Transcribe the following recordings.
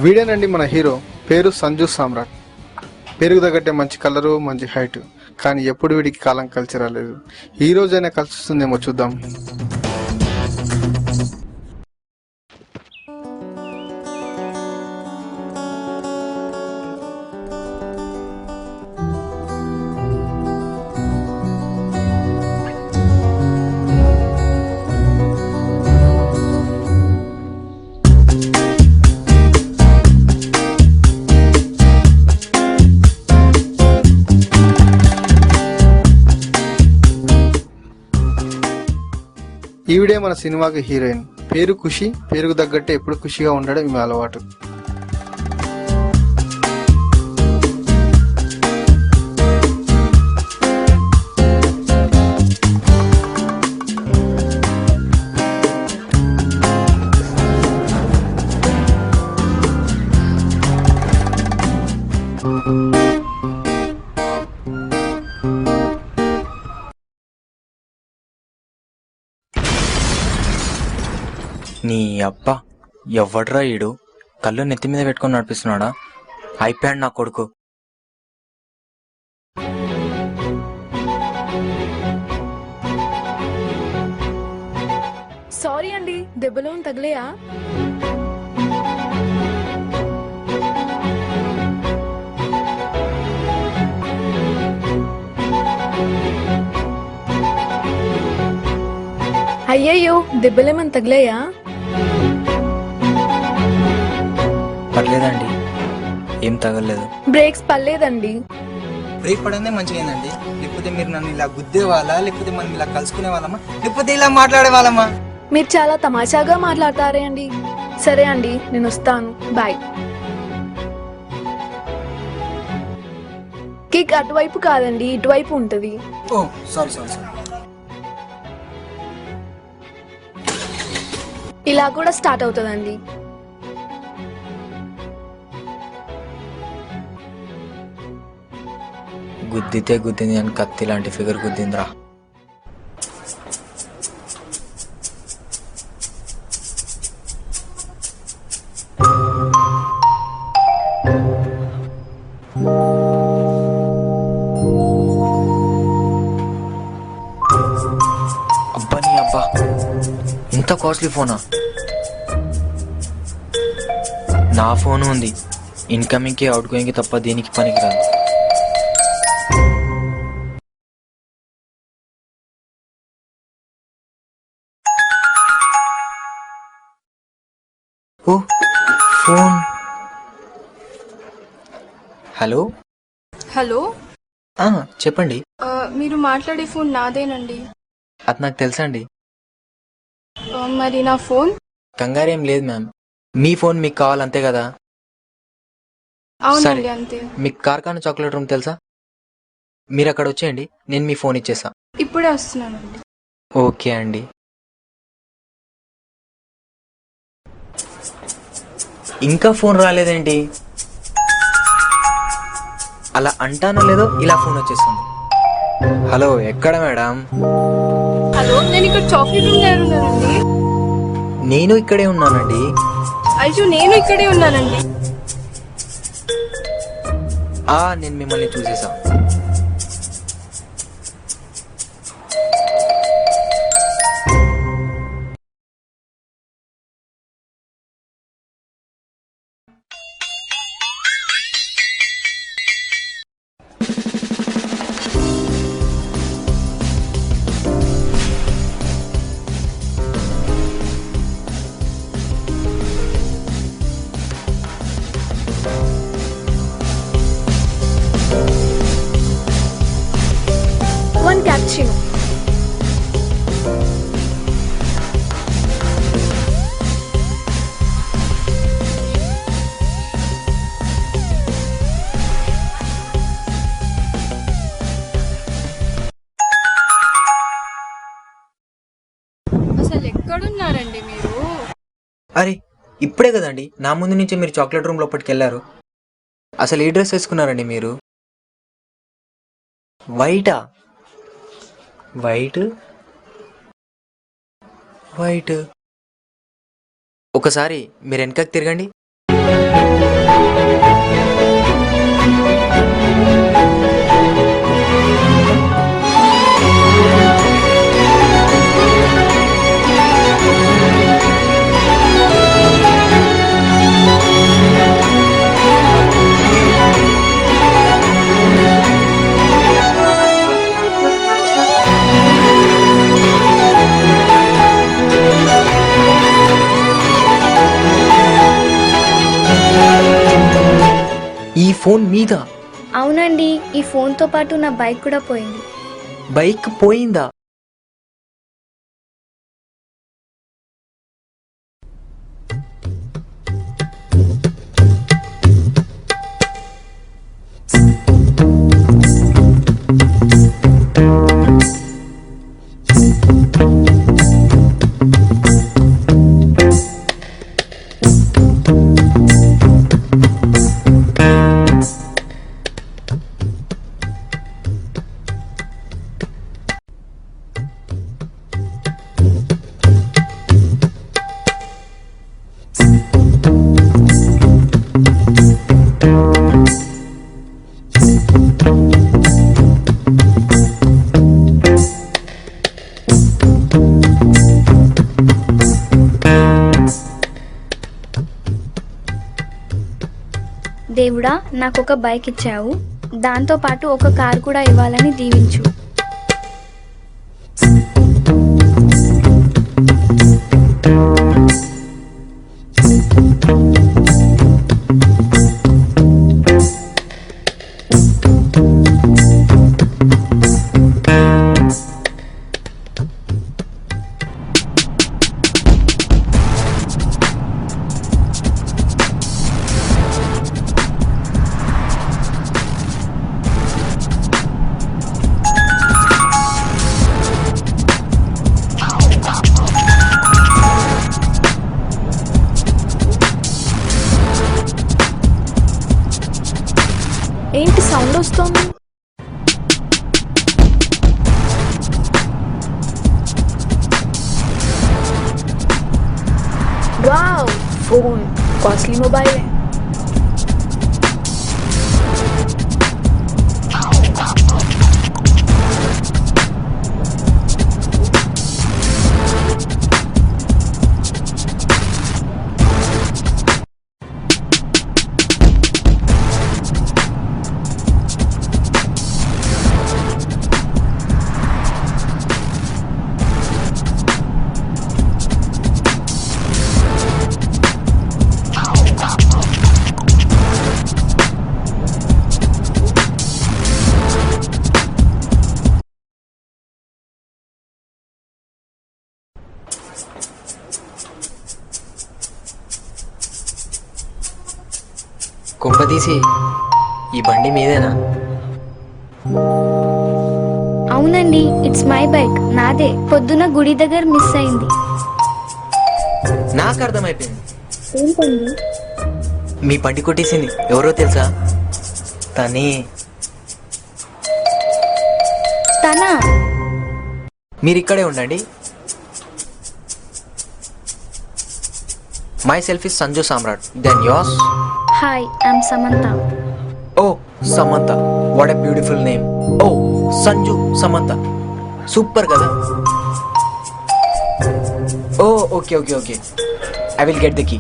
వీడేనండి మన హీరో. పేరు సంజు సామ్రాట్. పేరుకు తగ్గట్టే మంచి కలరు, మంచి హైట్. కానీ ఎప్పుడు వీడికి కాలం కలిసి రాలేదు. ఈ రోజైనా కలిసి వస్తుందేమో చూద్దాం. ఈవిడే మన సినిమాకి హీరోయిన్. పేరు ఖుషి. పేరుకు తగ్గట్టే ఎప్పుడు ఖుషిగా ఉండడం ఈమె అలవాటు. నీ అబ్బా ఎవడ్రా ఈడు? కళ్ళు నెత్తి మీద పెట్టుకొని నడిపిస్తున్నాడా? అయిపోయాడు నా కొడుకు. సారీ అండి, దెబ్బలో తగిలేయా? అయ్యయ్యో, దెబ్బలేమని తగిలాయా? పర్లేదండి, ఏం తగలేదు. బ్రేక్స్ పర్లేదండి. బ్రేక్ పడిందే మంచిగా అయిందండి. లేకపోతే మీరు నన్ను ఇలా గుద్దే వాళ్ళ, లేకపోతే మనం ఇలా కలుసుకునే వాళ్ళమా, లేకపోతే ఇలా మాట్లాడే వాళ్ళమా? మీరు చాలా తమాషాగా మాట్లాడతారే అండి. సరే అండి, నేను వస్తాను. బాయ్. కిక్ అటువైపు కాదండి, ఇటువైపు ఉంటది. ఓ సారీ సారీ సారీ. ఇలా కూడా స్టార్ట్ అవుతుందండి. గుద్దితే గుద్దింది అని కత్తి లాంటి ఫిగర్ గుద్దిందిరా. అబ్బా నీ అబ్బా, ఇంత కాస్ట్లీ ఫోనా? నా ఫోన్ ఉంది, ఇన్కమింగ్ కి అవుట్ గోయింగ్ కి తప్ప దీనికి పనికి రాదు. ఓ ఫోన్. హలో హలో, చెప్పండి. మీరు మాట్లాడే ఫోన్ నాదేనండి. అది నాకు తెలుసా అండి. మరి నా ఫోన్? కంగారేం లేదు మ్యామ్, మీ ఫోన్ మీకు కావాలంతే కదా. అవునండి, అంతే. మీకు కార్ఖానా చాక్లెట్ రూమ్ తెలుసా? మీరు అక్కడ వచ్చేయండి, నేను మీ ఫోన్ ఇచ్చేసా. ఇప్పుడే వస్తున్నానండి. ఓకే అండి. ఇంకా ఫోన్ రాలేదేంటి? అలా అంటానో లేదో ఇలా ఫోన్ వచ్చేస్తుంది. హలో, ఎక్కడ మేడం? హలో, నేను ఇక్కడ చాక్లెట్ రూమ్ దగ్గర ఉన్నానండి. నేను ఇక్కడే ఉన్నానండి. అయ్యో, నేను ఇక్కడే ఉన్నానండి. నేను మిమ్మల్ని చూసేసా. One cappuccino. అసలు ఎక్కడున్నారండి మీరు? అరే, ఇప్పుడే కదండి నా ముందు నుంచి మీరు చాక్లెట్ రూమ్ లోపలికి వెళ్ళారు. అసలు ఏ డ్రెస్ వేసుకున్నారండి మీరు? వైటా? వైట్ వైట్ ఒకసారి మీరు వెనకకి తిరగండి. ఫోన్ మీద అవునండి, ఈ ఫోన్తో పాటు నా బైక్ కూడా పోయింది. బైక్ పోయిందా? దేవుడా, నాకొక బైక్ ఇచ్చావు, దాంతో పాటు ఒక కారు కూడా ఇవ్వాలని దీవించు. ఏంటి సౌండ్ వస్తుంది? Wow, phone costly mobile. కుంపదీసి ఈ బండి మీదేనా? అవునండి, ఇట్స్ మై బైక్, నాదే. పొద్దున గుడి దగ్గర మిస్ అయింది. నాకు అర్థమైపోయింది. ఏంటండి? మీ బండి కొట్టేసింది ఎవరో తెలుసా? తనే. తనా? మీరు ఇక్కడే ఉండండి. Myself is Sanju Samrat. Then yours? Hi, I'm Samantha. Oh Samantha, what a beautiful name. Oh Sanju Samantha, super కదా. Oh okay okay okay, I will get the key.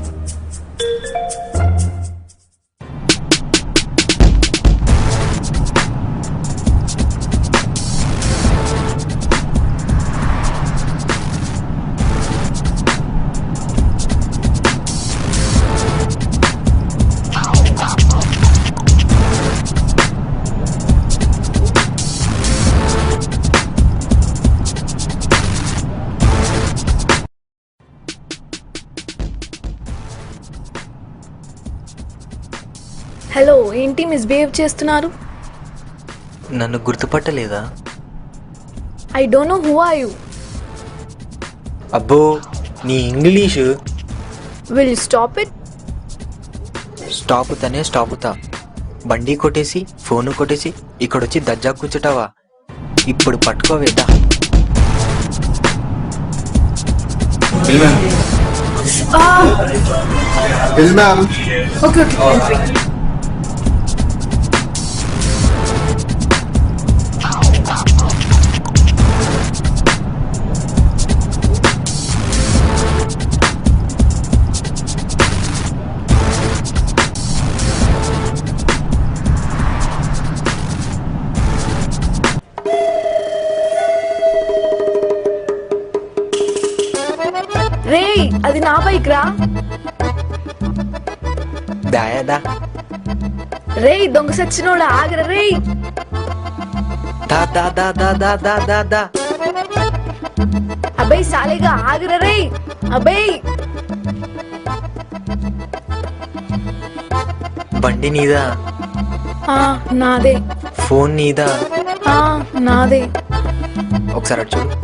Hello, ఏంటి మిస్బిహేవ్ చేస్తున్నారు? నన్ను గుర్తుపట్టలేదా? I don't know who are you. అబ్బో, నీ English. Will you stop it? స్టాపుతానే స్టాపుతా. బండి కొట్టేసి ఫోను కొట్టేసి ఇక్కడొచ్చి దజ్జా కూర్చుంటావా? ఇప్పుడు పట్టుకోవేద్దా. Okay okay. రేయ్, అది నా బైక్ రా. దాయదా రేయ్ దొంగ సచ్చినోడా ఆగరా రేయ్. దా దా దా దా దా దా దా దా. అబ్బే సాలేగా ఆగరా రేయ్. అబ్బే బండి నీదా? నాదే. ఫోన్ నీదా? నాదే. ఒకసారి అటు చూడు.